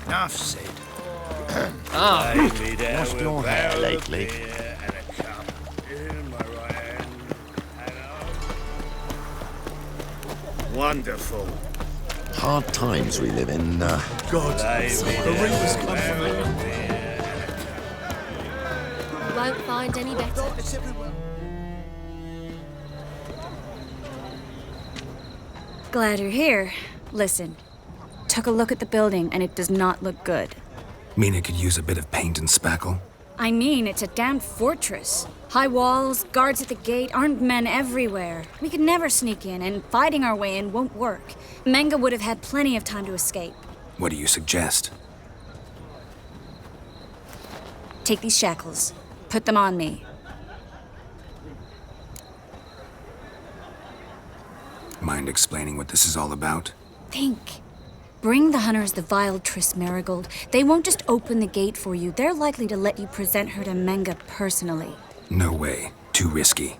Enough said. Lost your hair lately. Wonderful. Hard times we live in. God, the ring was coming. Won't find any better. Glad you're here. Listen, took a look at the building and it does not look good. Mean it could use a bit of paint and spackle? I mean, it's a damn fortress. High walls, guards at the gate, armed men everywhere. We could never sneak in, and fighting our way in won't work. Menga would have had plenty of time to escape. What do you suggest? Take these shackles. Put them on me. Mind explaining what this is all about? Think. Bring the hunters the vile Triss Marigold. They won't just open the gate for you. They're likely to let you present her to Menga personally. No way. Too risky.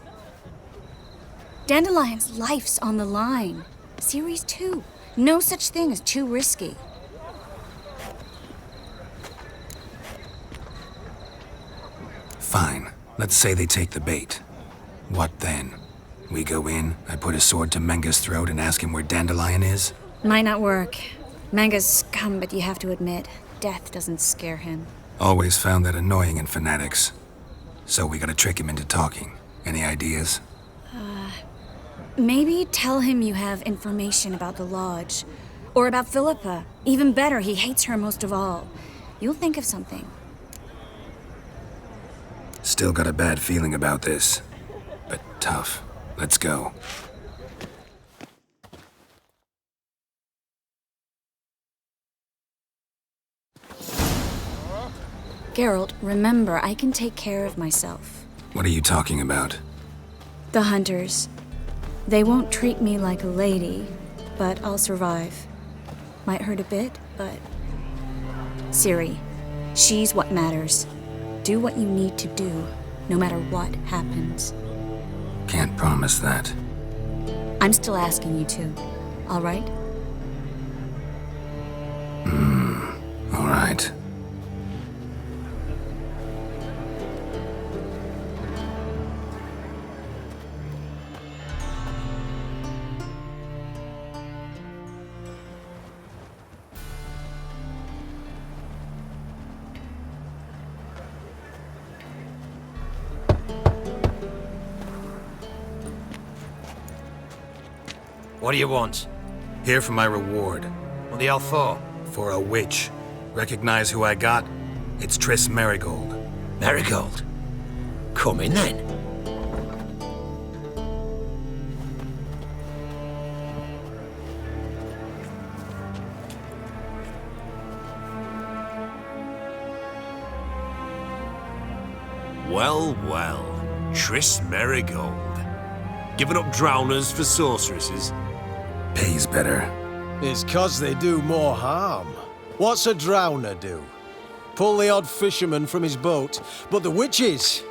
Dandelion's life's on the line. Series 2. No such thing as too risky. Fine. Let's say they take the bait. What then? We go in, I put a sword to Menga's throat and ask him where Dandelion is? Might not work. Menga's scum, but you have to admit, death doesn't scare him. Always found that annoying in fanatics. So we gotta trick him into talking. Any ideas? Maybe tell him you have information about the Lodge. Or about Philippa. Even better, he hates her most of all. You'll think of something. Still got a bad feeling about this. But tough. Let's go. Geralt, remember, I can take care of myself. What are you talking about? The hunters. They won't treat me like a lady, but I'll survive. Might hurt a bit, but... Ciri, she's what matters. Do what you need to do, no matter what happens. Can't promise that. I'm still asking you to, all right? All right. What do you want? Here for my reward. What the hell for? For a witch. Recognize who I got? It's Triss Marigold. Marigold? Come in then. Well, well. Triss Marigold. Giving up drowners for sorceresses? Pays better. It's 'cause they do more harm. What's a drowner do? Pull the odd fisherman from his boat. But the witches,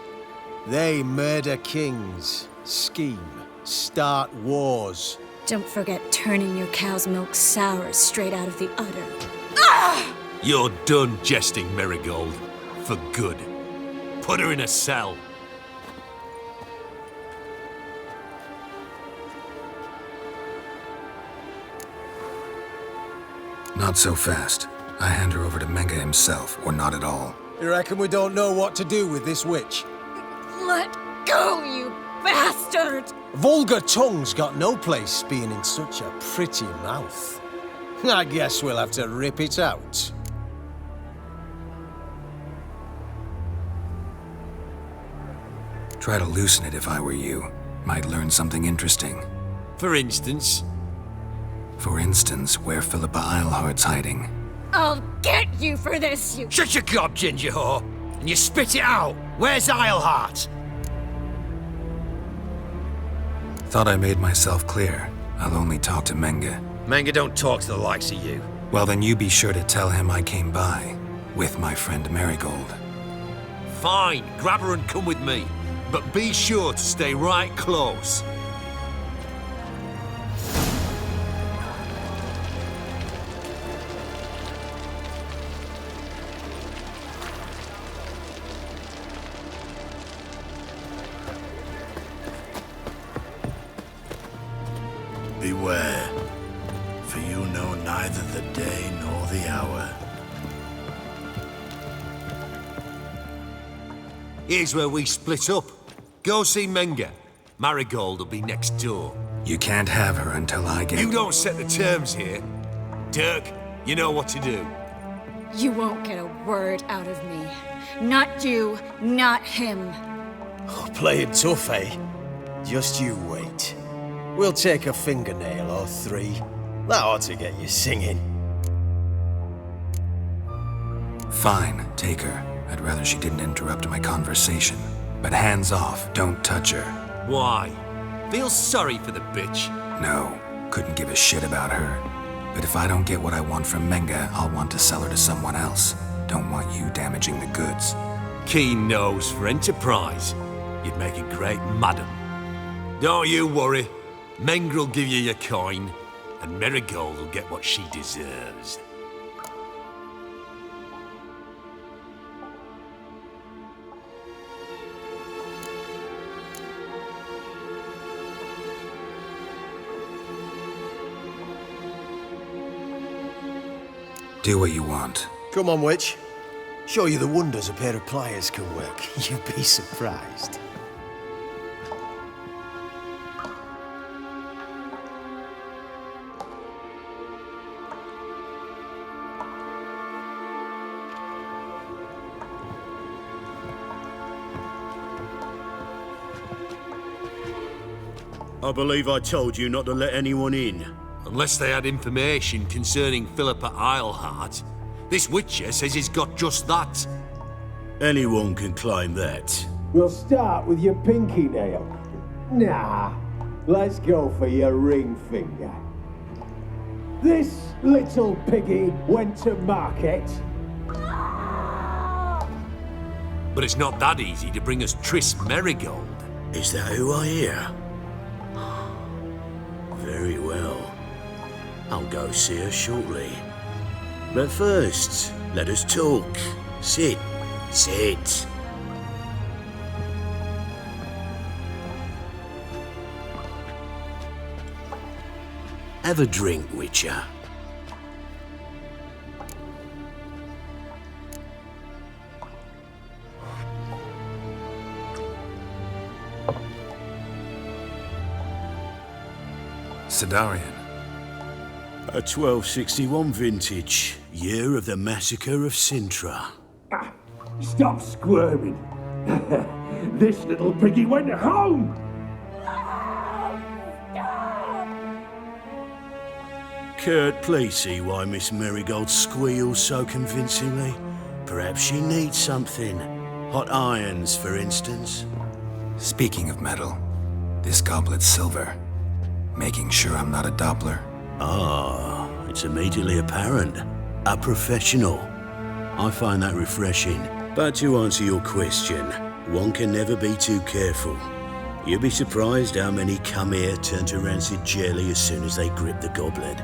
they murder kings, scheme, start wars. Don't forget turning your cow's milk sour straight out of the udder. You're done jesting, Marigold. For good. Put her in a cell. Not so fast. I hand her over to Menga himself, or not at all. You reckon we don't know what to do with this witch? Let go, you bastard! Vulgar tongue's got no place being in such a pretty mouth. I guess we'll have to rip it out. Try to loosen it if I were you. Might learn something interesting. For instance? For instance, where Philippa Eilhart's hiding. I'll get you for this, you... Shut your gob, ginger whore, and you spit it out. Where's Eilhart? Thought I made myself clear. I'll only talk to Menga. Menga don't talk to the likes of you. Well, then you be sure to tell him I came by. With my friend Marigold. Fine, grab her and come with me. But be sure to stay right close. Beware, for you know neither the day nor the hour. Here's where we split up. Go see Menga. Marigold will be next door. You can't have her until I get... You don't set the terms here. Dirk, you know what to do. You won't get a word out of me. Not you, not him. Oh, playing tough, eh? Just you wait. We'll take a fingernail or three. That ought to get you singing. Fine, take her. I'd rather she didn't interrupt my conversation. But hands off, don't touch her. Why? Feel sorry for the bitch? No, couldn't give a shit about her. But if I don't get what I want from Menga, I'll want to sell her to someone else. Don't want you damaging the goods. Keen nose for enterprise. You'd make a great madam. Don't you worry. Mengr'll give you your coin, and Marigold will get what she deserves. Do what you want. Come on, witch. Show you the wonders a pair of pliers can work. You'd be surprised. I believe I told you not to let anyone in. Unless they had information concerning Philippa Eilhart. This Witcher says he's got just that. Anyone can claim that. We'll start with your pinky nail. Nah, let's go for your ring finger. This little piggy went to market. But it's not that easy to bring us Triss Marigold. Is that who I hear? Very well. I'll go see her shortly. But first, let us talk. Sit. Sit. Have a drink, Witcher. Dandelion. A 1261 vintage, year of the massacre of Sintra. Stop squirming. This little piggy went home. Kurt, please see why Miss Marigold squeals so convincingly. Perhaps she needs something. Hot irons, for instance. Speaking of metal, this goblet's silver. Making sure I'm not a Doppler. Ah, it's immediately apparent. A professional. I find that refreshing. But to answer your question, one can never be too careful. You'll be surprised how many come here turn to rancid jelly as soon as they grip the goblet.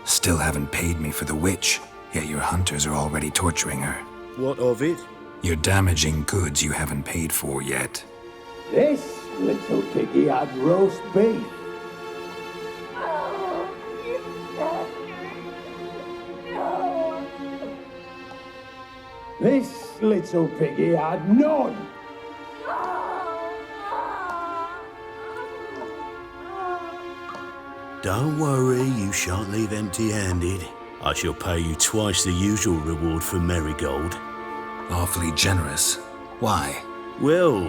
Still haven't paid me for the witch, yet your hunters are already torturing her. What of it? You're damaging goods you haven't paid for yet. This little piggy had roast beef. This little piggy had none. Don't worry, you shan't leave empty-handed. I shall pay you twice the usual reward for Marigold. Awfully generous. Why? Well,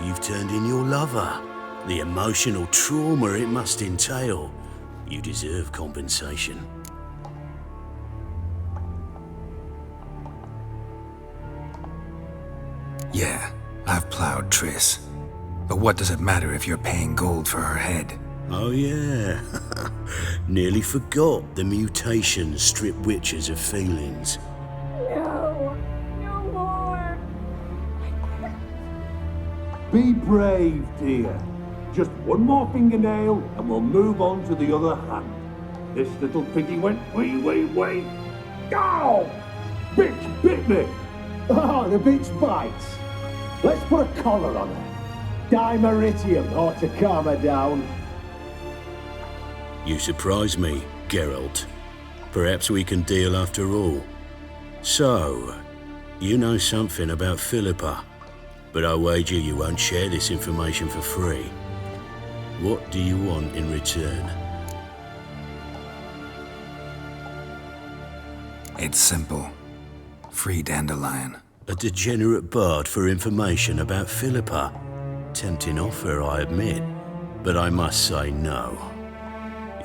you've turned in your lover. The emotional trauma it must entail. You deserve compensation. Yeah, I've plowed Triss. But what does it matter if you're paying gold for her head? Oh yeah, nearly forgot the mutations strip witches of feelings. No, no more. Be brave, dear. Just one more fingernail and we'll move on to the other hand. This little piggy went wee. Ow! Bitch bit me! Oh, the bitch bites. Let's put a collar on her. Dimeritium ought to calm her down. You surprise me, Geralt. Perhaps we can deal after all. So, you know something about Philippa, but I wager you won't share this information for free. What do you want in return? It's simple. Free Dandelion. A degenerate bard for information about Philippa. Tempting offer, I admit, but I must say no.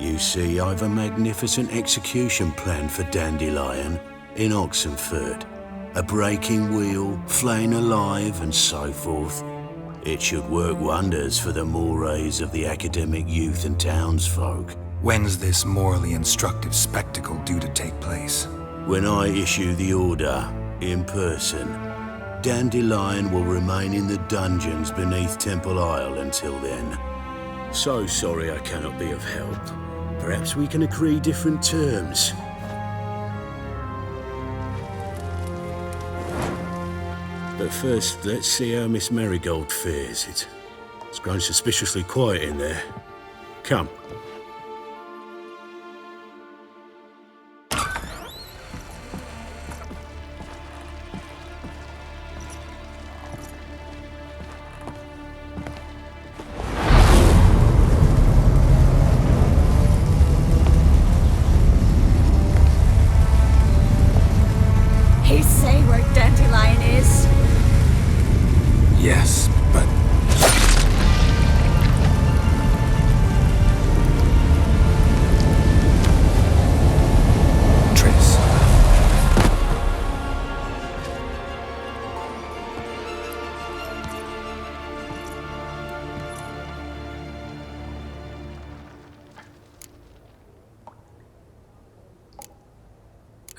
You see, I've a magnificent execution plan for Dandelion in Oxenford. A breaking wheel, flaying alive, and so forth. It should work wonders for the mores of the academic youth and townsfolk. When's this morally instructive spectacle due to take place? When I issue the order, in person, Dandelion will remain in the dungeons beneath Temple Isle until then. So sorry I cannot be of help. Perhaps we can agree different terms. But first, let's see how Miss Marigold fares. It's grown suspiciously quiet in there. Come. He say where Dandelion is? Yes, but... Triss.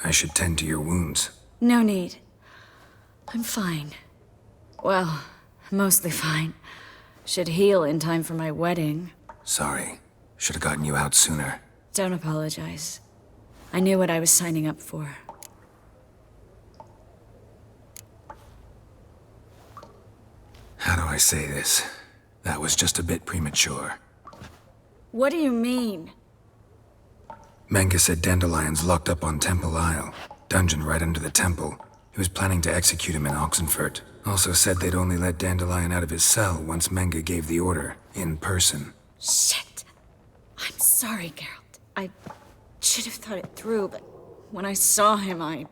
I should tend to your wounds. No need. I'm fine. Well, mostly fine. Should heal in time for my wedding. Sorry. Should have gotten you out sooner. Don't apologize. I knew what I was signing up for. How do I say this? That was just a bit premature. What do you mean? Menge said Dandelion's locked up on Temple Isle. Dungeon right under the temple. He was planning to execute him in Oxenfurt. Also said they'd only let Dandelion out of his cell once Menge gave the order, in person. Shit. I'm sorry, Geralt. I should have thought it through, but when I saw him,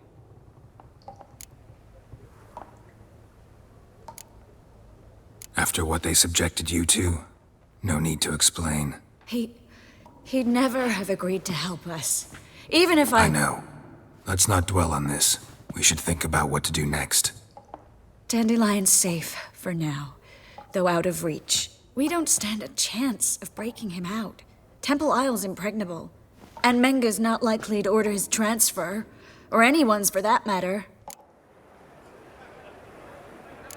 After what they subjected you to, no need to explain. He'd never have agreed to help us. Even if I know. Let's not dwell on this. We should think about what to do next. Dandelion's safe, for now. Though out of reach. We don't stand a chance of breaking him out. Temple Isle's impregnable. And Menge's not likely to order his transfer. Or anyone's, for that matter.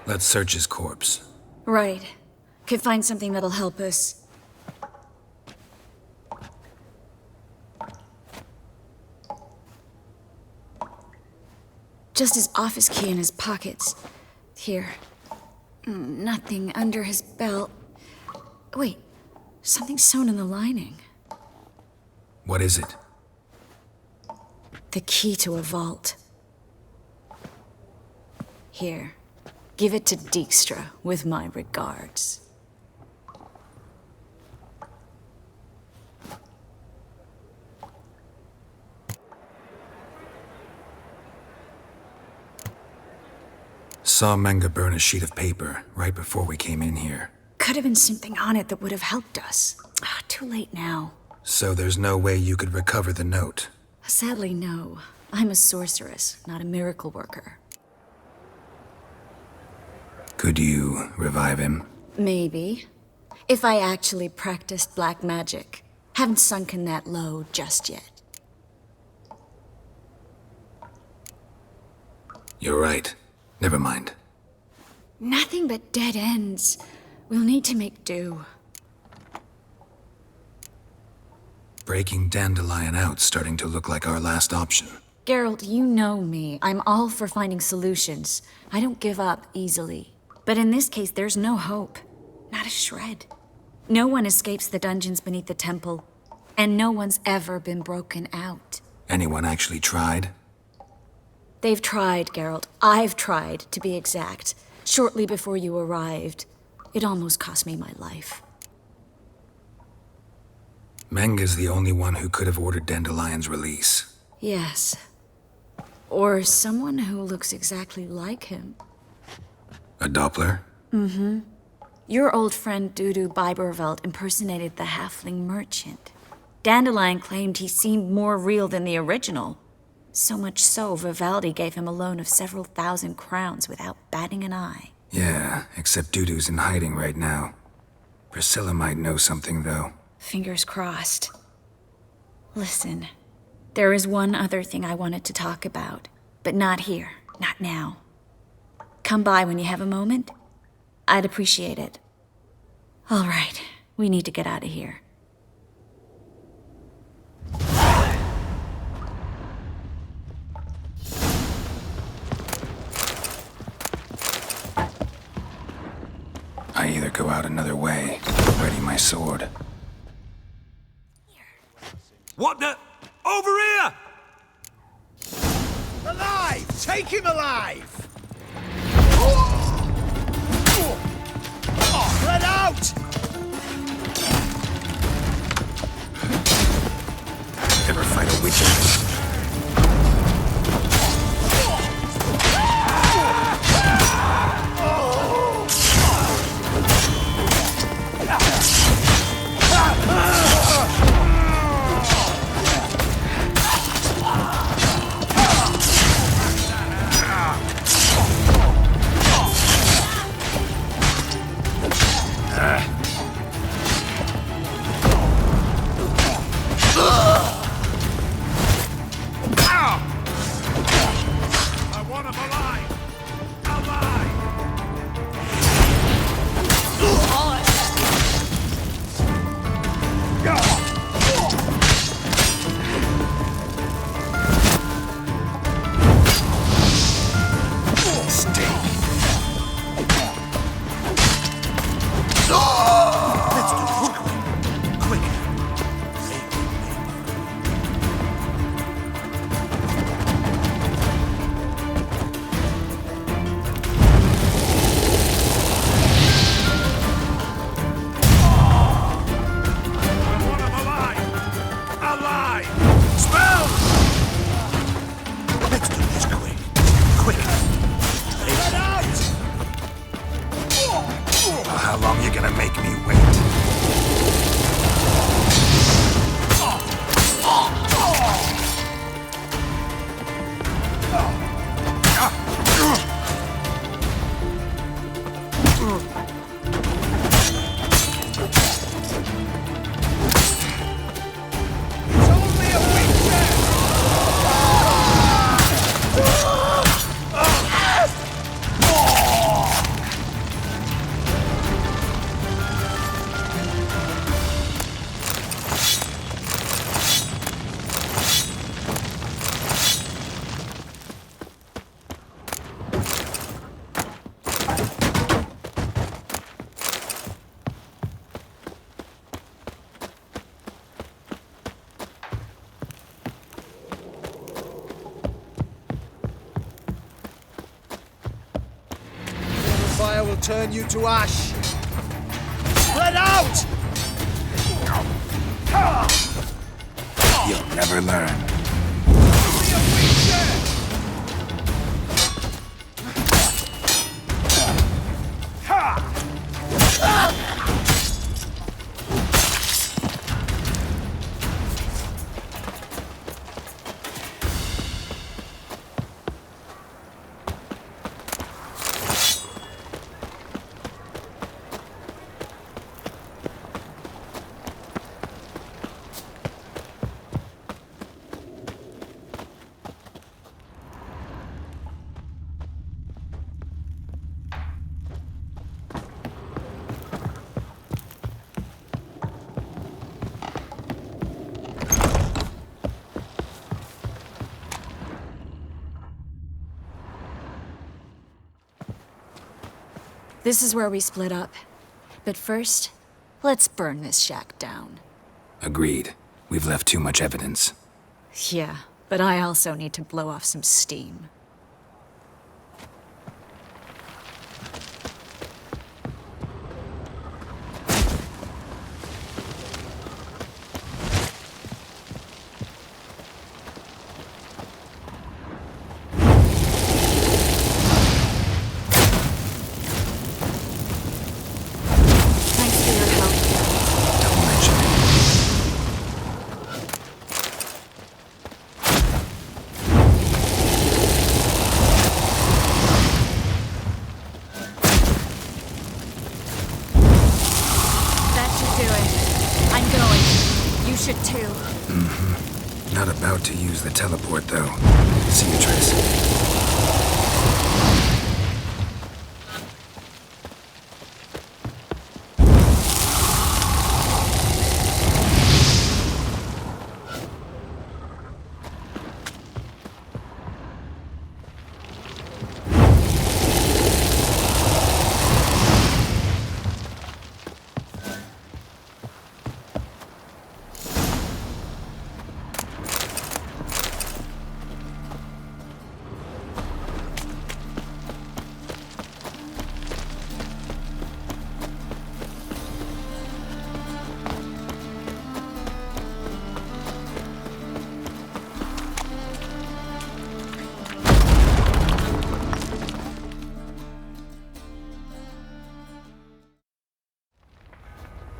Let's search his corpse. Right. Could find something that'll help us. Just his office key in his pockets. Here. Nothing under his belt. Wait, something sewn in the lining. What is it? The key to a vault. Here. Give it to Dijkstra with my regards. Saw Menge burn a sheet of paper right before we came in here. Could have been something on it that would have helped us. Too late now. So there's no way you could recover the note? Sadly, no. I'm a sorceress, not a miracle worker. Could you revive him? Maybe. If I actually practiced black magic. Haven't sunken that low just yet. You're right. Never mind. Nothing but dead ends. We'll need to make do. Breaking Dandelion out's starting to look like our last option. Geralt, you know me. I'm all for finding solutions. I don't give up easily. But in this case, there's no hope. Not a shred. No one escapes the dungeons beneath the temple, and no one's ever been broken out. Anyone actually tried? They've tried, Geralt. I've tried, to be exact. Shortly before you arrived. It almost cost me my life. Menga's the only one who could have ordered Dandelion's release. Yes. Or someone who looks exactly like him. A Doppler? Mm-hmm. Your old friend Dudu Biberveld impersonated the halfling merchant. Dandelion claimed he seemed more real than the original. So much so, Vivaldi gave him a loan of several thousand crowns without batting an eye. Yeah, except Dudu's in hiding right now. Priscilla might know something, though. Fingers crossed. Listen, there is one other thing I wanted to talk about, but not here, not now. Come by when you have a moment. I'd appreciate it. All right, we need to get out of here. I either go out another way, or ready my sword. What the? Over here! Alive! Take him alive! Spread out! Ever fight a witch? How long you gonna make me wait? Fire will turn you to ash. Spread out! You'll never learn. This is where we split up. But first, let's burn this shack down. Agreed. We've left too much evidence. Yeah, but I also need to blow off some steam. Thanks for your help, Geralt. Don't mention it. That should do it. I'm going. You should too. Not about to use the teleport, though. See you, Triss.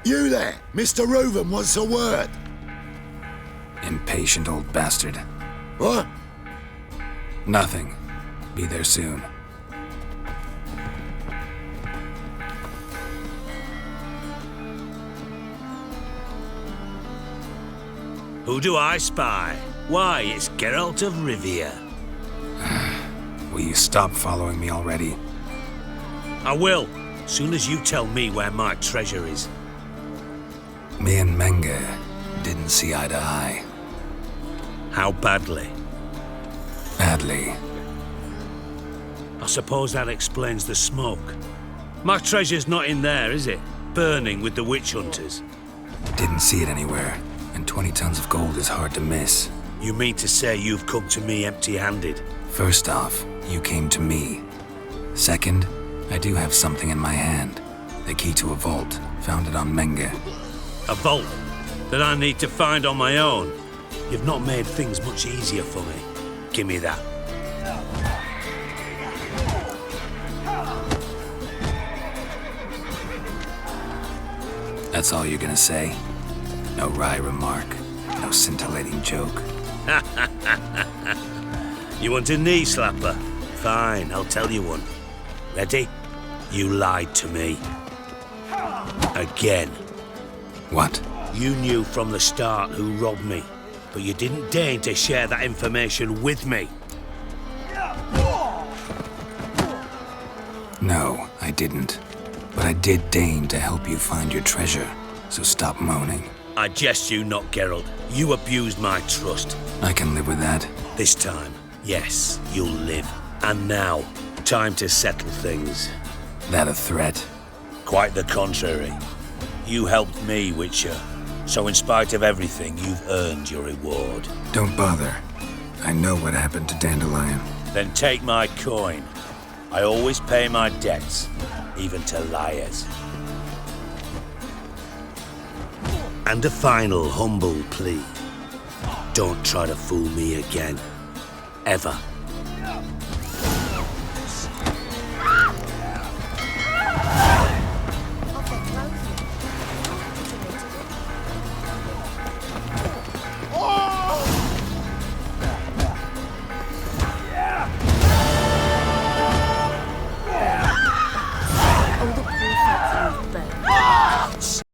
You there! Mr. Reuven wants a word. Impatient old bastard. What? Nothing. Be there soon. Who do I spy? Why, it's Geralt of Rivia. Will you stop following me already? I will, soon as you tell me where my treasure is. Me and Menge didn't see eye to eye. How badly? Badly. I suppose that explains the smoke. My treasure's not in there, is it? Burning with the witch hunters. Didn't see it anywhere, and 20 tons of gold is hard to miss. You mean to say you've come to me empty-handed? First off, you came to me. Second, I do have something in my hand. The key to a vault, found it on Menge. A vault that I need to find on my own. You've not made things much easier for me. Give me that. That's all you're gonna say? No wry remark, no scintillating joke. You want a knee slapper? Fine, I'll tell you one. Ready? You lied to me. Again. What? You knew from the start who robbed me, but you didn't deign to share that information with me. No, I didn't. But I did deign to help you find your treasure, so stop moaning. I jest you not, Geralt. You abused my trust. I can live with that. This time, yes, you'll live. And now, time to settle things. That a threat? Quite the contrary. You helped me, Witcher. So in spite of everything, you've earned your reward. Don't bother. I know what happened to Dandelion. Then take my coin. I always pay my debts, even to liars. And a final humble plea. Don't try to fool me again. Ever.